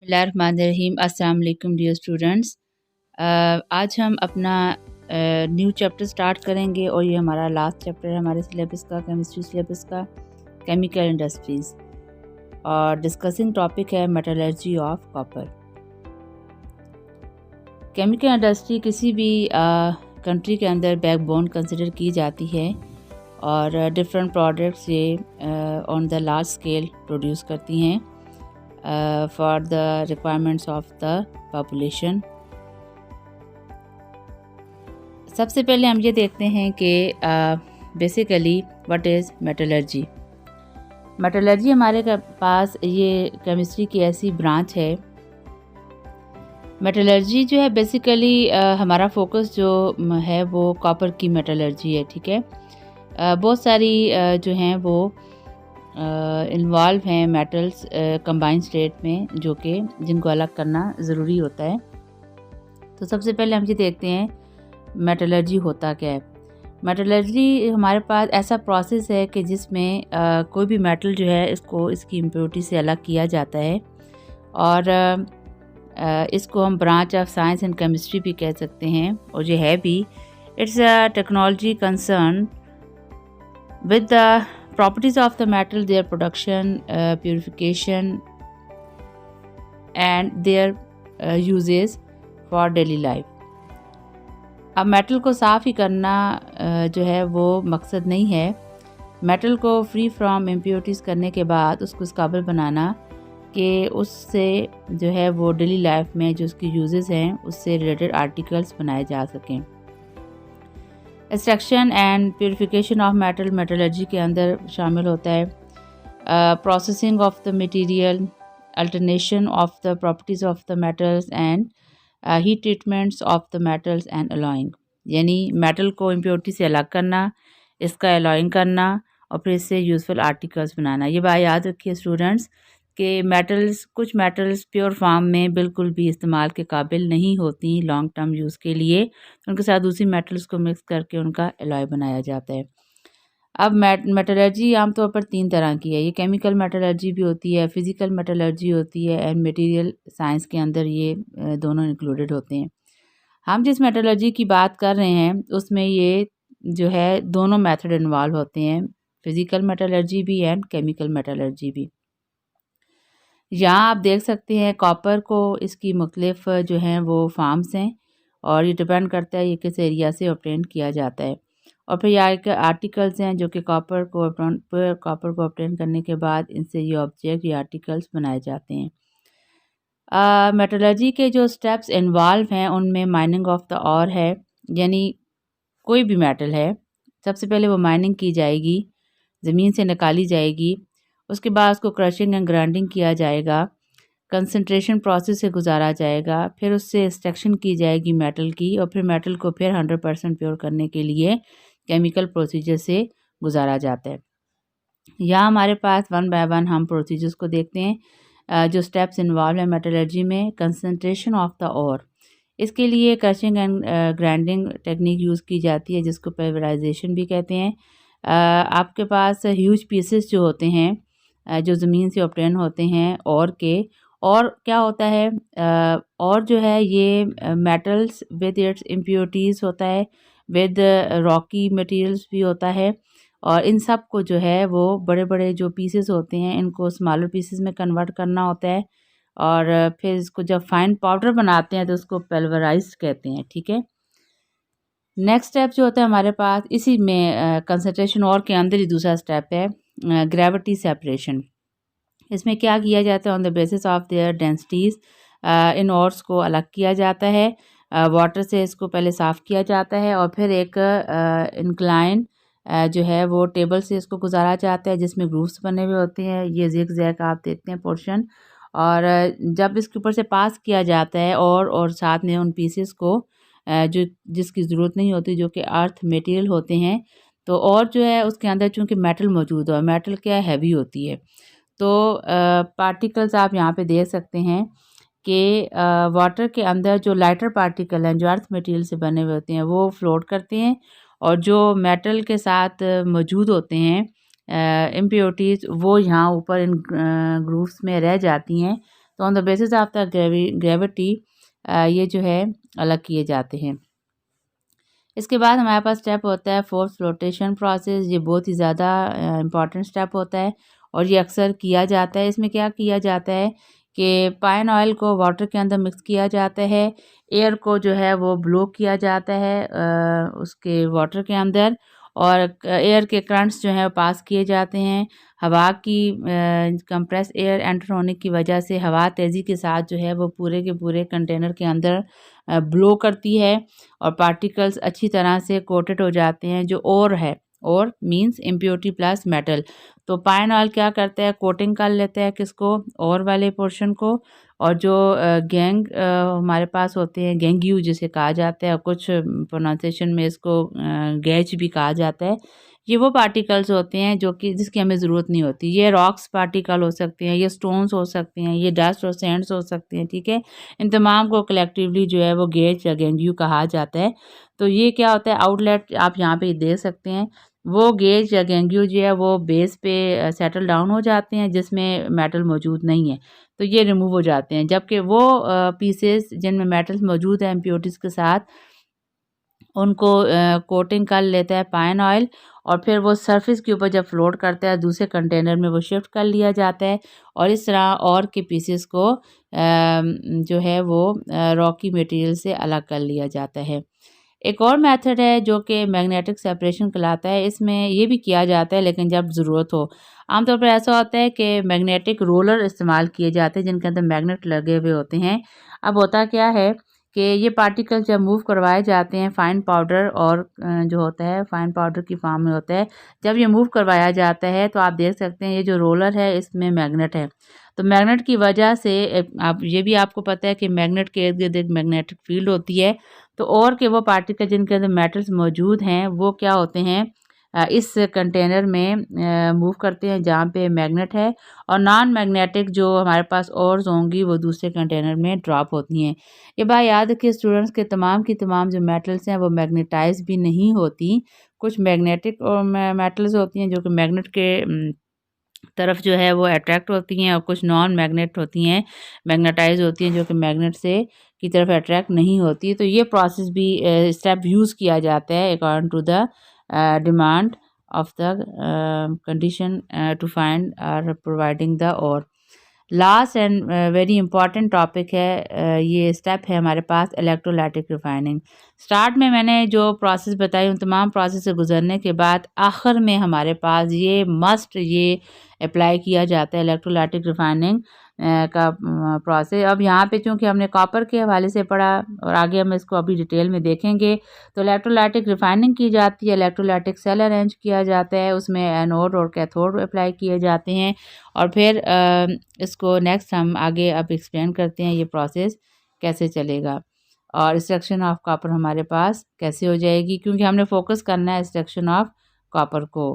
बिस्मिल्लाहिर्रहमानिर्रहीम। अस्सलाम वालेकुम डियर स्टूडेंट्स। आज हम अपना न्यू चैप्टर स्टार्ट करेंगे और ये हमारा लास्ट चैप्टर है हमारे सिलेबस का, केमिस्ट्री सिलेबस का, केमिकल इंडस्ट्रीज़, और डिस्कसिंग टॉपिक है metallurgy of copper. Chemical industry किसी भी कंट्री के अंदर बैकबोन कंसिडर की जाती है और डिफरेंट प्रोडक्ट्स ये on the large scale produce करती हैं for the requirements of the population। सबसे पहले हम ये देखते हैं कि basically what is metallurgy. Metallurgy हमारे पास ये केमिस्ट्री की ऐसी ब्रांच है। मेटलर्जी जो है बेसिकली हमारा फोकस जो है वो कॉपर की मेटलर्जी है, ठीक है। बहुत सारी जो हैं वो इन्वॉल्व हैं मेटल्स कंबाइंड स्टेट में, जो कि जिनको अलग करना ज़रूरी होता है। तो सबसे पहले हम ये देखते हैं मेटलर्जी होता क्या है। मेटलर्जी हमारे पास ऐसा प्रोसेस है कि जिसमें कोई भी मेटल जो है इसकी इम्प्योरिटी से अलग किया जाता है, और इसको हम branch of science and chemistry भी कह सकते हैं, और ये है भी। It's a technology concern with the properties of the metal, their production, purification and their uses for daily life। अब मेटल को साफ़ ही करना जो है वो मकसद नहीं है। मेटल को फ्री फ्रॉम इम्प्योरिटीज़ करने के बाद उसको इस काबिल बनाना कि उससे जो है वो डेली लाइफ में जो उसके यूजेस हैं उससे रिलेटेड आर्टिकल्स बनाए जा सकें। Extraction and purification of metal metallurgy के अंदर शामिल होता है। Processing of the material, alternation of the properties of the metals and heat treatments of the metals and alloying. यानी मेटल को इम्प्योरिटी से अलग करना, इसका अलॉइंग करना और फिर इससे यूज़फुल आर्टिकल्स बनाना। ये बात याद रखिए स्टूडेंट्स कि कुछ मेटल्स प्योर फॉर्म में बिल्कुल भी इस्तेमाल के काबिल नहीं होती लॉन्ग टर्म यूज़ के लिए। उनके साथ दूसरी मेटल्स को मिक्स करके उनका एलॉय बनाया जाता है। अब मेटलर्जी आमतौर पर 3 तरह की है। ये केमिकल मेटलर्जी भी होती है, फिज़िकल मेटलर्जी होती है, एंड मटेरियल साइंस के अंदर ये दोनों इंक्लूडेड होते हैं। हम जिस मेटलर्जी की बात कर रहे हैं उसमें ये जो है दोनों मेथड इन्वॉल्व होते हैं, फिज़िकल मेटलर्जी भी एंड केमिकल मेटलर्जी भी। यहाँ आप देख सकते हैं कॉपर को इसकी मुख्तलिफ जो हैं वो फार्म्स हैं, और ये डिपेंड करता है ये किस एरिया से ऑब्टेन किया जाता है। और फिर यहाँ के आर्टिकल्स हैं जो कि कॉपर को ऑब्टेन करने के बाद इनसे ये ऑब्जेक्ट या आर्टिकल्स बनाए जाते हैं। मेटलर्जी के जो स्टेप्स इन्वॉल्व हैं उनमें माइनिंग ऑफ द ऑर है, यानी कोई भी मेटल है सबसे पहले वो माइनिंग की जाएगी, ज़मीन से निकाली जाएगी, उसके बाद उसको क्रशिंग एंड ग्राइंडिंग किया जाएगा, कंसंट्रेशन प्रोसेस से गुजारा जाएगा, फिर उससे एक्सट्रैक्शन की जाएगी मेटल की, और फिर मेटल को फिर 100% प्योर करने के लिए केमिकल प्रोसीजर से गुजारा जाता है। यहाँ हमारे पास 1 बाय 1 हम प्रोसीजर्स को देखते हैं जो स्टेप्स इन्वॉल्व है मेटलर्जी में। कंसंट्रेशन ऑफ द ओर, इसके लिए crushing and grinding technique use की जाती है जिसको पल्वराइजेशन भी कहते हैं। आपके पास ह्यूज पीसेस जो होते हैं जो ज़मीन से ऑब्टेन होते हैं और क्या होता है और जो है ये मेटल्स विद इट्स इम्प्योरिटीज़ होता है, विद रॉकी मटेरियल्स भी होता है, और इन सब को जो है वो बड़े बड़े जो पीसेस होते हैं इनको स्मॉलर पीसेस में कन्वर्ट करना होता है, और फिर इसको जब फाइन पाउडर बनाते हैं तो उसको पल्वराइज्ड कहते हैं, ठीक है। नेक्स्ट स्टेप जो होता है हमारे पास इसी में कंसंट्रेशन और के अंदर ही दूसरा स्टेप है ग्रेविटी सेपरेशन। इसमें क्या किया जाता है, on the basis of their densities in ores को अलग किया जाता है, वाटर से इसको पहले साफ़ किया जाता है, और फिर एक इंक्लाइन जो है वो टेबल से इसको गुजारा जाता है जिसमें ग्रूव्स बने हुए होते हैं। ये ज़िग ज़ैग आप देखते हैं पोर्शन, और जब इसके ऊपर से पास किया जाता है और साथ में उन पीसेस को जो जिसकी ज़रूरत नहीं होती, जो कि अर्थ मटेरियल होते हैं, तो और जो है उसके अंदर चूँकि मेटल मौजूद हो, मेटल क्या हैवी होती है, तो पार्टिकल्स आप यहाँ पे देख सकते हैं कि वाटर के अंदर जो लाइटर पार्टिकल हैं जो अर्थ मटेरियल से बने हुए होते हैं वो फ्लोट करते हैं, और जो मेटल के साथ मौजूद होते हैं इम्प्योरिटीज़ वो यहाँ ऊपर इन ग्रूव्स में रह जाती हैं। तो on the basis of the gravity ये जो है अलग किए जाते हैं। इसके बाद हमारे पास स्टेप होता है फोर्स फ्लोटेशन प्रोसेस। ये बहुत ही ज़्यादा इम्पॉर्टेंट स्टेप होता है और ये अक्सर किया जाता है। इसमें क्या किया जाता है कि पाइन ऑयल को वाटर के अंदर मिक्स किया जाता है, एयर को जो है वो ब्लो किया जाता है उसके वाटर के अंदर, और एयर के करंट्स जो है पास किए जाते हैं। हवा की कंप्रेस एयर एंटर होने की वजह से हवा तेज़ी के साथ जो है वो पूरे के पूरे कंटेनर के अंदर ब्लो करती है और पार्टिकल्स अच्छी तरह से कोटेड हो जाते हैं। जो ओर है, ओर मींस इम्प्योरिटी प्लस मेटल, तो पाइन ऑयल क्या करता है, कोटिंग कर लेता है किसको, ओर वाले पोर्शन को। और जो गैंग हमारे पास होते हैं, गैंग्यू जिसे कहा जाता है, कुछ प्रोनाउंसिएशन में इसको गैज भी कहा जाता है। ये वो पार्टिकल्स होते हैं जो कि जिसकी हमें ज़रूरत नहीं होती। ये रॉक्स पार्टिकल हो सकते हैं, ये स्टोन्स हो सकते हैं, ये डस्ट और सैंड्स हो सकते हैं, ठीक है। इन तमाम को कलेक्टिवली जो है वो गेज या गैंग्यू कहा जाता है। तो ये क्या होता है, आउटलेट आप यहाँ पे देख सकते हैं। वो गेज या गैंग्यू जो है वो बेस पे सेटल डाउन हो जाते हैं जिसमें मेटल मौजूद नहीं है, तो ये रिमूव हो जाते हैं। जबकि वो पीसेस जिनमें मेटल्स मौजूद है इम्प्योरिटीज़ के साथ, उनको कोटिंग कर लेता है पाइन ऑयल, और फिर वो सरफेस के ऊपर जब फ्लोट करता है दूसरे कंटेनर में वो शिफ्ट कर लिया जाता है, और इस तरह और के पीसेस को जो है वो रॉकी मटेरियल से अलग कर लिया जाता है। एक और मेथड है जो कि मैग्नेटिक सेपरेशन कहलाता है। इसमें ये भी किया जाता है लेकिन जब ज़रूरत हो। आमतौर पर ऐसा होता है कि मैग्नेटिक रोलर इस्तेमाल किए जाते हैं जिनके अंदर मैग्नेट लगे हुए होते हैं। अब होता क्या है कि ये पार्टिकल जब मूव करवाए जाते हैं, फाइन पाउडर और जो होता है फाइन पाउडर की फॉर्म में होता है, जब ये मूव करवाया जाता है तो आप देख सकते हैं ये जो रोलर है इसमें मैग्नेट है। तो मैग्नेट की वजह से आप ये भी आपको पता है कि मैग्नेट के इर्द गिर्द एक मैग्नेटिक फील्ड होती है। तो और के वो पार्टिकल जिनके अंदर मेटल्स मौजूद हैं वो क्या होते हैं, इस कंटेनर में मूव करते हैं जहाँ पे मैग्नेट है, और नॉन मैग्नेटिक जो हमारे पास ओर्स होंगी वो दूसरे कंटेनर में ड्रॉप होती हैं। ये बात याद रखिए स्टूडेंट्स के, तमाम की तमाम जो मेटल्स हैं वो मैग्नेटाइज भी नहीं होती। कुछ मैग्नेटिक और मेटल्स होती हैं जो कि मैग्नेट के तरफ जो है वो अट्रैक्ट होती हैं, और कुछ नॉन मैग्नेट होती हैं, मैग्नेटाइज होती हैं जो कि मैग्नेट से की तरफ अट्रैक्ट नहीं होती। तो ये प्रोसेस भी स्टेप यूज़ किया जाता है according to the demand of the condition to find और प्रोवाइडिंग द और। Last and very important topic है, ये स्टेप है हमारे पास इलेक्ट्रोलाइटिक रिफाइनिंग। स्टार्ट में मैंने जो प्रोसेस बताई उन तमाम प्रोसेस से गुजरने के बाद आखिर में हमारे पास ये मस्ट ये अप्लाई किया जाता है इलेक्ट्रोलाइटिक रिफाइनिंग का प्रोसेस। अब यहाँ पे चूँकि हमने कॉपर के हवाले से पढ़ा और आगे हम इसको अभी डिटेल में देखेंगे, तो इलेक्ट्रोलाइटिक रिफाइनिंग की जाती है, इलेक्ट्रोलाइटिक सेल अरेंज किया जाता है, उसमें एनोड और कैथोड अप्लाई किए जाते हैं, और फिर इसको नेक्स्ट हम आगे अब एक्सप्लेन करते हैं ये प्रोसेस कैसे चलेगा और एक्सट्रैक्शन ऑफ कॉपर हमारे पास कैसे हो जाएगी, क्योंकि हमने फोकस करना है एक्सट्रैक्शन ऑफ कॉपर को।